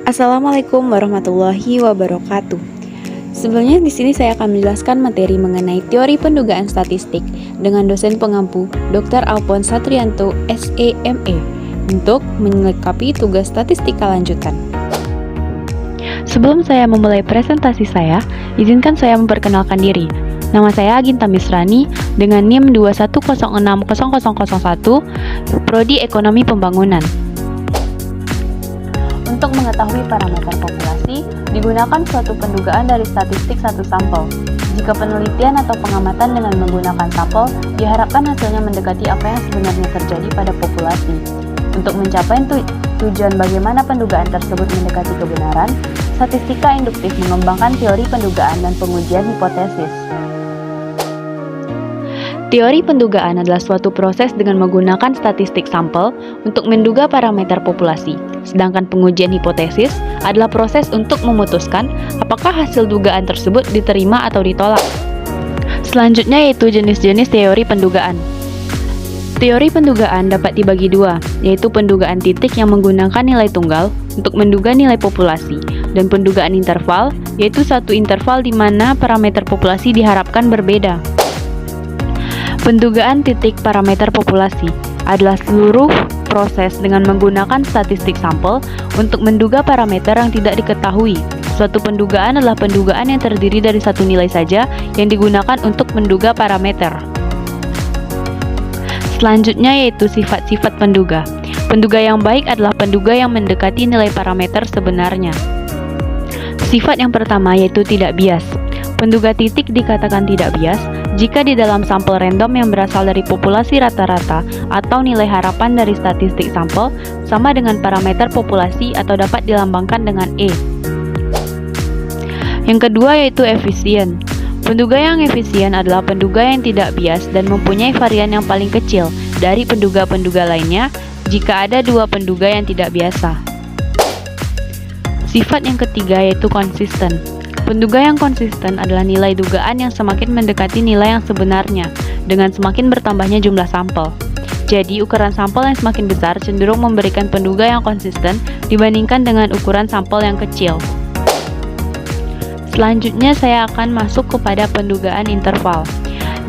Assalamualaikum warahmatullahi wabarakatuh. Sebelumnya di sini saya akan menjelaskan materi mengenai teori pendugaan statistik dengan dosen pengampu Dr. Alphonse Satrianto, SEME, untuk melengkapi tugas statistika lanjutan. Sebelum saya memulai presentasi saya, izinkan saya memperkenalkan diri. Nama saya Aginta Misrani dengan NIM 210600001, Prodi Ekonomi Pembangunan. Untuk mengetahui parameter populasi, digunakan suatu pendugaan dari statistik satu sampel. Jika penelitian atau pengamatan dengan menggunakan sampel, diharapkan hasilnya mendekati apa yang sebenarnya terjadi pada populasi. Untuk mencapai tujuan bagaimana pendugaan tersebut mendekati kebenaran, statistika induktif mengembangkan teori pendugaan dan pengujian hipotesis. Teori pendugaan adalah suatu proses dengan menggunakan statistik sampel untuk menduga parameter populasi, sedangkan pengujian hipotesis adalah proses untuk memutuskan apakah hasil dugaan tersebut diterima atau ditolak. Selanjutnya yaitu jenis-jenis teori pendugaan. Teori pendugaan dapat dibagi dua, yaitu pendugaan titik yang menggunakan nilai tunggal untuk menduga nilai populasi, dan pendugaan interval, yaitu satu interval di mana parameter populasi diharapkan berbeda. Pendugaan titik parameter populasi adalah seluruh proses dengan menggunakan statistik sampel untuk menduga parameter yang tidak diketahui. Suatu pendugaan adalah pendugaan yang terdiri dari satu nilai saja yang digunakan untuk menduga parameter. Selanjutnya yaitu sifat-sifat penduga. Penduga yang baik adalah penduga yang mendekati nilai parameter sebenarnya. Sifat yang pertama yaitu tidak bias. Penduga titik dikatakan tidak bias jika di dalam sampel random yang berasal dari populasi rata-rata atau nilai harapan dari statistik sampel sama dengan parameter populasi atau dapat dilambangkan dengan E. Yang kedua yaitu efisien. Penduga yang efisien adalah penduga yang tidak bias dan mempunyai varian yang paling kecil dari penduga-penduga lainnya jika ada dua penduga yang tidak biasa. Sifat yang ketiga yaitu konsisten. Penduga yang konsisten adalah nilai dugaan yang semakin mendekati nilai yang sebenarnya dengan semakin bertambahnya jumlah sampel. Jadi, ukuran sampel yang semakin besar cenderung memberikan penduga yang konsisten dibandingkan dengan ukuran sampel yang kecil. Selanjutnya, saya akan masuk kepada pendugaan interval.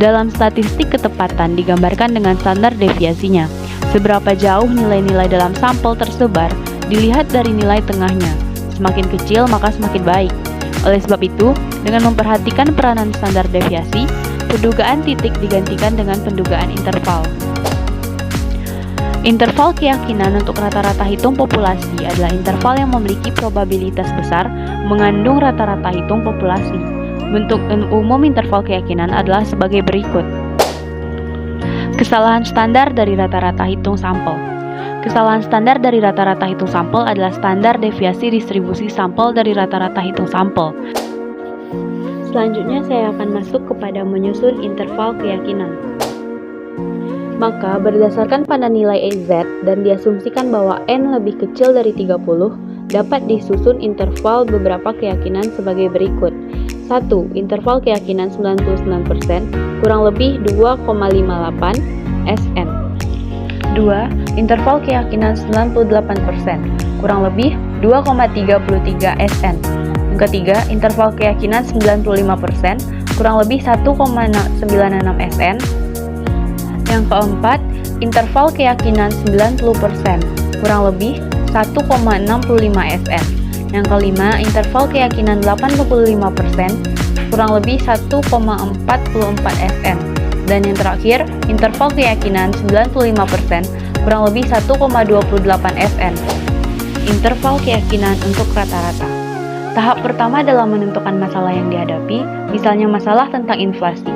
Dalam statistik ketepatan digambarkan dengan standar deviasinya. Seberapa jauh nilai-nilai dalam sampel tersebar dilihat dari nilai tengahnya. Semakin kecil maka semakin baik. Oleh sebab itu, dengan memperhatikan peranan standar deviasi, pendugaan titik digantikan dengan pendugaan interval. Interval keyakinan untuk rata-rata hitung populasi adalah interval yang memiliki probabilitas besar mengandung rata-rata hitung populasi. Bentuk umum interval keyakinan adalah sebagai berikut. Kesalahan standar dari rata-rata hitung sampel. Kesalahan standar dari rata-rata hitung sampel adalah standar deviasi distribusi sampel dari rata-rata hitung sampel. Selanjutnya saya akan masuk kepada menyusun interval keyakinan. Maka berdasarkan pada nilai EZ dan diasumsikan bahwa N lebih kecil dari 30, dapat disusun interval beberapa keyakinan sebagai berikut. 1. Interval keyakinan 99% kurang lebih 2,58 SN. 2. Interval keyakinan 98%, kurang lebih 2,33 SN. Yang ketiga, interval keyakinan 95%, kurang lebih 1,96 SN. Yang keempat, interval keyakinan 90%, kurang lebih 1,65 SN. Yang kelima, interval keyakinan 85%, kurang lebih 1,44 SN. Dan yang terakhir, interval keyakinan 95%, kurang lebih 1,28 SN. Interval keyakinan untuk rata-rata. Tahap pertama dalam menentukan masalah yang dihadapi, misalnya masalah tentang inflasi.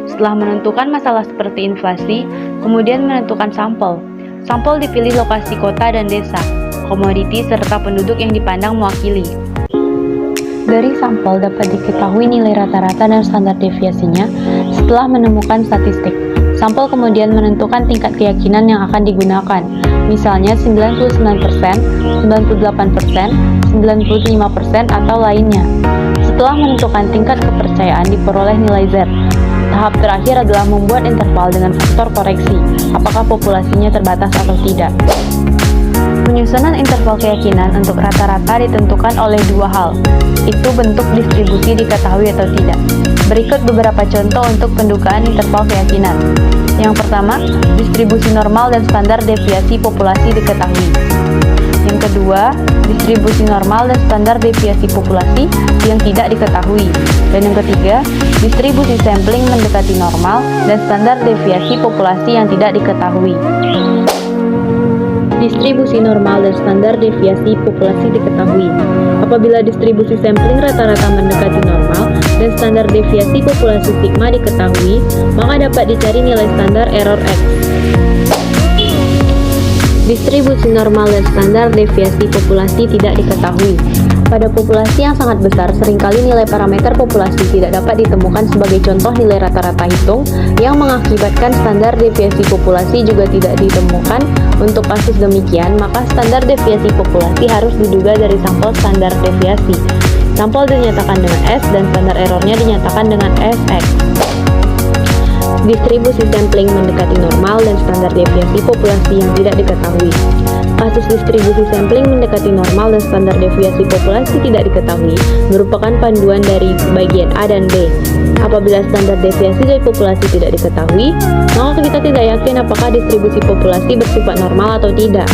Setelah menentukan masalah seperti inflasi, kemudian menentukan sampel. Sampel dipilih lokasi kota dan desa, komoditi serta penduduk yang dipandang mewakili. Dari sampel dapat diketahui nilai rata-rata dan standar deviasinya setelah menemukan statistik. Sampel kemudian menentukan tingkat keyakinan yang akan digunakan, misalnya 99%, 98%, 95% atau lainnya. Setelah menentukan tingkat kepercayaan diperoleh nilai Z. Tahap terakhir adalah membuat interval dengan faktor koreksi, apakah populasinya terbatas atau tidak. Penyusunan interval keyakinan untuk rata-rata ditentukan oleh dua hal, itu bentuk distribusi diketahui atau tidak. Berikut beberapa contoh untuk pendugaan interval keyakinan. Yang pertama, distribusi normal dan standar deviasi populasi diketahui. Yang kedua, distribusi normal dan standar deviasi populasi yang tidak diketahui. Dan yang ketiga, distribusi sampling mendekati normal dan standar deviasi populasi yang tidak diketahui. Distribusi normal dan standar deviasi populasi diketahui. Apabila distribusi sampling rata-rata mendekati normal dan standar deviasi populasi sigma diketahui, maka dapat dicari nilai standar error X. Distribusi normal dan standar deviasi populasi tidak diketahui. Pada populasi yang sangat besar, seringkali nilai parameter populasi tidak dapat ditemukan sebagai contoh nilai rata-rata hitung yang mengakibatkan standar deviasi populasi juga tidak ditemukan. Untuk kasus demikian, maka standar deviasi populasi harus diduga dari sampel standar deviasi. Sampel dinyatakan dengan S dan standar errornya dinyatakan dengan Sx. Distribusi sampling mendekati normal dan standar deviasi populasi yang tidak diketahui. Kasus distribusi sampling mendekati normal dan standar deviasi populasi tidak diketahui merupakan panduan dari bagian A dan B. Apabila standar deviasi dari populasi tidak diketahui, maka kita tidak yakin apakah distribusi populasi bersifat normal atau tidak.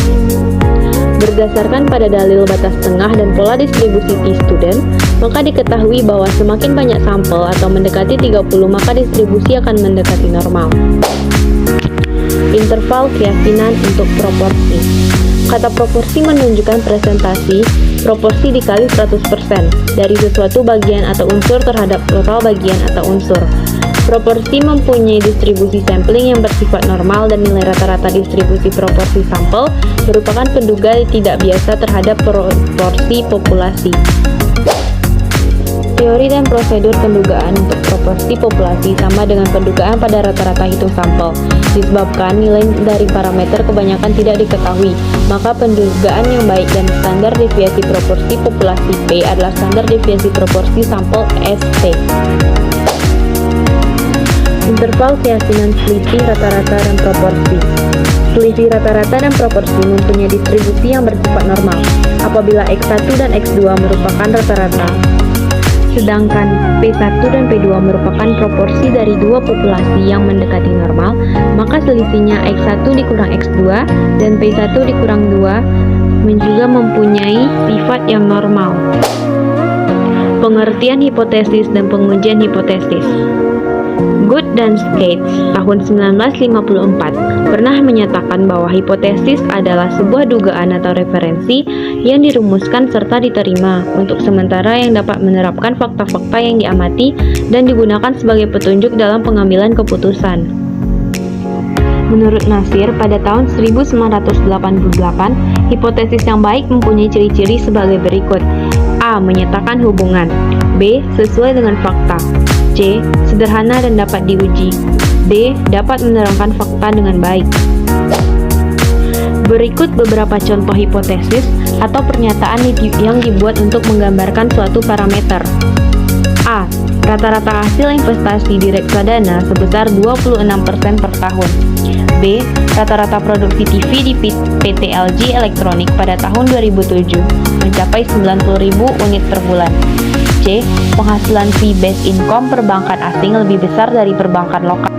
Berdasarkan pada dalil batas tengah dan pola distribusi t-student, maka diketahui bahwa semakin banyak sampel atau mendekati 30, maka distribusi akan mendekati normal. Interval keyakinan untuk proporsi. Kata proporsi menunjukkan presentasi proporsi dikali 100% dari sesuatu bagian atau unsur terhadap total bagian atau unsur. Proporsi mempunyai distribusi sampling yang bersifat normal dan nilai rata-rata distribusi proporsi sampel merupakan penduga tidak biasa terhadap proporsi populasi. Teori dan prosedur pendugaan untuk proporsi populasi sama dengan pendugaan pada rata-rata hitung sampel. Disebabkan nilai dari parameter kebanyakan tidak diketahui, maka pendugaan yang baik dan standar deviasi proporsi populasi P adalah standar deviasi proporsi sampel ST. Interval keyakinan selisih rata-rata dan proporsi. Selisih rata-rata dan proporsi mempunyai distribusi yang bersifat normal apabila X1 dan X2 merupakan rata-rata, sedangkan P1 dan P2 merupakan proporsi dari dua populasi yang mendekati normal, maka selisihnya X1 dikurang X2 dan P1 dikurang 2 juga mempunyai sifat yang normal. Pengertian hipotesis dan pengujian hipotesis. Good dan Skates tahun 1954 pernah menyatakan bahwa hipotesis adalah sebuah dugaan atau referensi yang dirumuskan serta diterima untuk sementara yang dapat menerapkan fakta-fakta yang diamati dan digunakan sebagai petunjuk dalam pengambilan keputusan. Menurut Nasir, pada tahun 1988, hipotesis yang baik mempunyai ciri-ciri sebagai berikut. A. Menyatakan hubungan. B. Sesuai dengan fakta. C. Sederhana dan dapat diuji. D. Dapat menerangkan fakta dengan baik. Berikut beberapa contoh hipotesis atau pernyataan yang dibuat untuk menggambarkan suatu parameter. A. Rata-rata hasil investasi di reksadana sebesar 26% per tahun. B. Rata-rata produksi TV di PT LG Elektronik pada tahun 2007 mencapai 90.000 unit per bulan. C. Penghasilan fee-based income perbankan asing lebih besar dari perbankan lokal.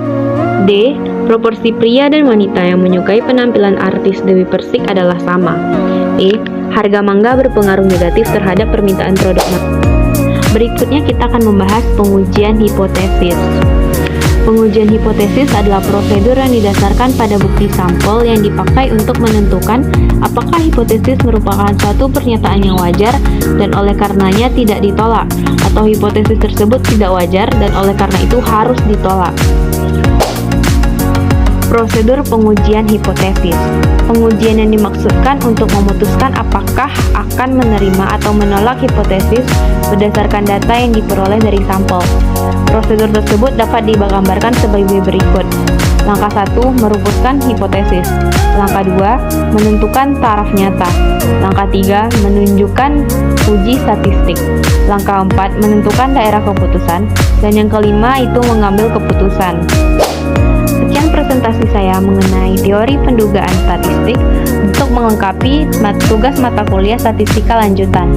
D. Proporsi pria dan wanita yang menyukai penampilan artis Dewi Persik adalah sama. E. Harga mangga berpengaruh negatif terhadap permintaan produk mangga. Berikutnya kita akan membahas pengujian hipotesis. Pengujian hipotesis adalah prosedur yang didasarkan pada bukti sampel yang dipakai untuk menentukan apakah hipotesis merupakan suatu pernyataan yang wajar dan oleh karenanya tidak ditolak, atau hipotesis tersebut tidak wajar dan oleh karena itu harus ditolak. Prosedur pengujian hipotesis. Pengujian yang dimaksudkan untuk memutuskan apakah akan menerima atau menolak hipotesis berdasarkan data yang diperoleh dari sampel. Prosedur tersebut dapat digambarkan sebagai berikut. Langkah 1. Merumuskan hipotesis. Langkah 2. Menentukan taraf nyata. Langkah 3. Menunjukkan uji statistik. Langkah 4. Menentukan daerah keputusan. Dan yang kelima itu mengambil keputusan. Sekian presentasi saya mengenai teori pendugaan statistik. untuk melengkapi tugas mata kuliah statistika lanjutan.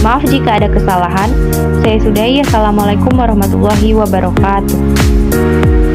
Maaf jika ada kesalahan. Saya sudahi. Assalamualaikum warahmatullahi wabarakatuh.